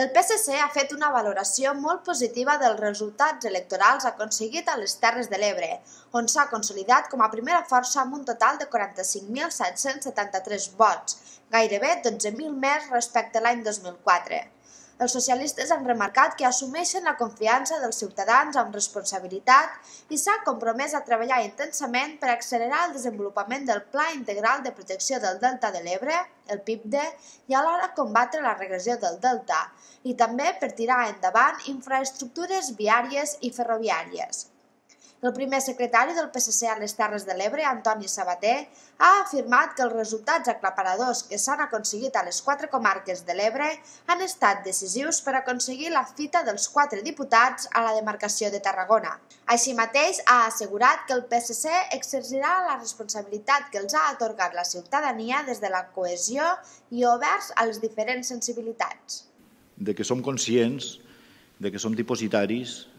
El PSC ha fet una valoració molt positiva dels resultats electorals aconseguits a les Terres de l'Ebre, on s'ha consolidat com a primera força amb un total de 45.773 vots, gairebé 12.000 més respecte a l'any 2004. Els socialistes han remarcat que assumeixen la confiança dels ciutadans amb responsabilitat i s'ha compromès a treballar intensament per accelerar el desenvolupament del Pla Integral de Protecció del Delta de l'Ebre, el PIPDE, i alhora combatre la regressió del delta, i també per tirar endavant infraestructures viàries i ferroviàries. El primer secretari del PSC a les Terres de l'Ebre, Antoni Sabater, ha afirmat que els resultats aclaparadors que s'han aconseguit a les 4 comarques de l'Ebre han estat decisius per aconseguir la fita dels 4 diputats a la demarcació de Tarragona. Així mateix, ha assegurat que el PSC exercirà la responsabilitat que els ha atorgat la ciutadania des de la cohesió i oberts a les diferents sensibilitats. De que som conscients, de que som dipositaris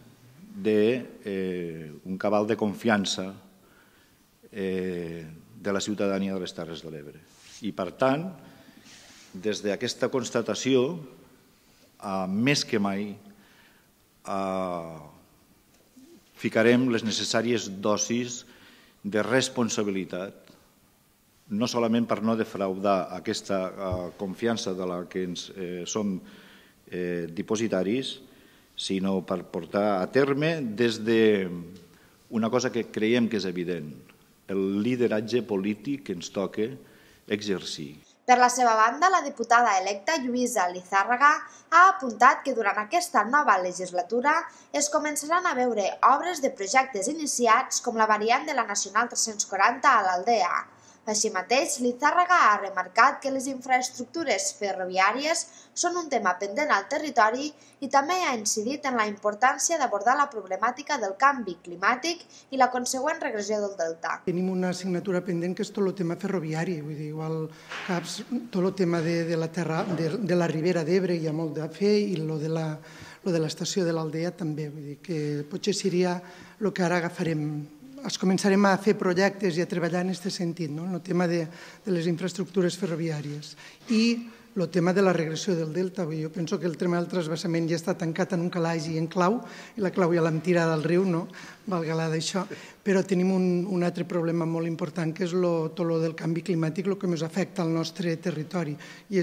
d'un cabal de confiança de la ciutadania de les Terres de l'Ebre. I, per tant, des d'aquesta constatació, més que mai, ficarem les necessàries dosis de responsabilitat, no solament per no defraudar aquesta confiança de la que ens som dipositaris, sinó per portar a terme des d'una cosa que creiem que és evident, el lideratge polític que ens toca exercir. Per la seva banda, la diputada electa Lluïsa Lizárraga ha apuntat que durant aquesta nova legislatura es començaran a veure obres de projectes iniciats com la variant de la Nacional 340 a l'Aldea. Així mateix, Lizárraga ha remarcat que les infraestructures ferroviàries són un tema pendent al territori i també ha incidit en la importància d'abordar la problemàtica del canvi climàtic i la consegüent regressió del delta. Tenim una assignatura pendent que és tot el tema ferroviari, vull dir, igual caps, tot el tema de la Ribera d'Ebre hi ha molt a fer i el de l'estació de l'Aldea també, vull dir que potser seria el que ara agafarem. Començarem a fer projectes i a treballar en aquest sentit, en el tema de les infraestructures ferroviàries. I el tema de la regressió del delta, jo penso que el tema del transvasament ja està tancat en un calaix i en clau, i la clau ja l'hem tirada al riu, no? Valga-la d'això, però tenim un altre problema molt important, que és tot el del canvi climàtic, el que ens afecta al nostre territori. I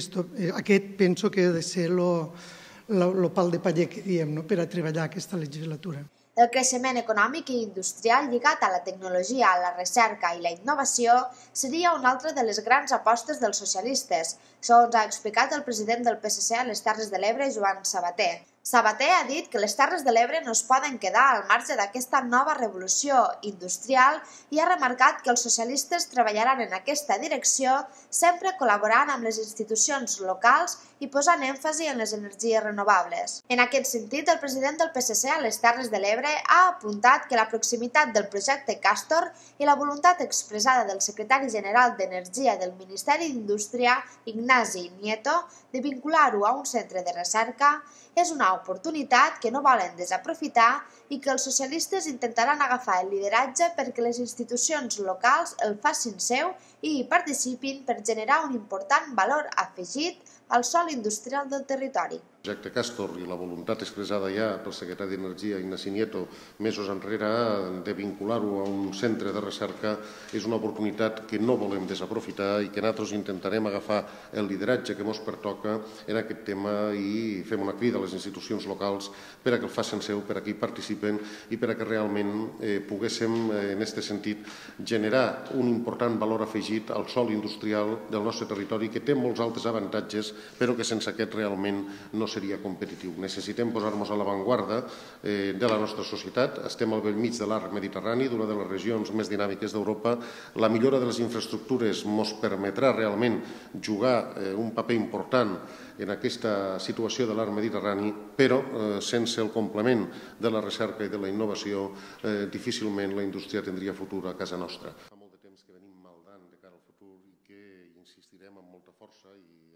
aquest penso que ha de ser el pal de paller que diem per a treballar aquesta legislatura. El creixement econòmic i industrial lligat a la tecnologia, la recerca i la innovació seria una altra de les grans apostes dels socialistes, segons ha explicat el president del PSC a les Terres de l'Ebre, Joan Sabater. Sabater ha dit que les Terres de l'Ebre no es poden quedar al marge d'aquesta nova revolució industrial i ha remarcat que els socialistes treballaran en aquesta direcció sempre col·laborant amb les institucions locals i posant èmfasi en les energies renovables. En aquest sentit, el president del PSC a les Terres de l'Ebre ha apuntat que la proximitat del projecte Castor i la voluntat expressada del secretari general d'Energia del Ministeri d'Indústria, Ignasi Nieto, de vincular-ho a un centre de recerca, és una oportunitat que no volen desaprofitar i que els socialistes intentaran agafar el lideratge perquè les institucions locals el facin seu i hi participin per generar un important valor afegit al sòl industrial del territori. El projecte Castor i la voluntat expressada ja pel secretari d'Energia, Ignasi Nieto, mesos enrere, de vincular-ho a un centre de recerca, és una oportunitat que no volem desaprofitar i que nosaltres intentarem agafar el lideratge que ens pertoca en aquest tema i fem una crida a les institucions locals per a que el facin seu, per a que hi participen i per a que realment poguéssim, en aquest sentit, generar un important valor afegit al sòl industrial del nostre territori que té molts altres avantatges, però que sense aquest realment no seria competitiu. Necessitem posar-nos a l'avantguarda de la nostra societat. Estem al bell mig de l'arc mediterrani, d'una de les regions més dinàmiques d'Europa. La millora de les infraestructures ens permetrà realment jugar un paper important en aquesta situació de l'arc mediterrani, però sense el complement de la recerca i de la innovació difícilment la indústria tindria futur a casa nostra. Fa molt de temps que venim maldant de cara al futur i que insistirem amb molta força i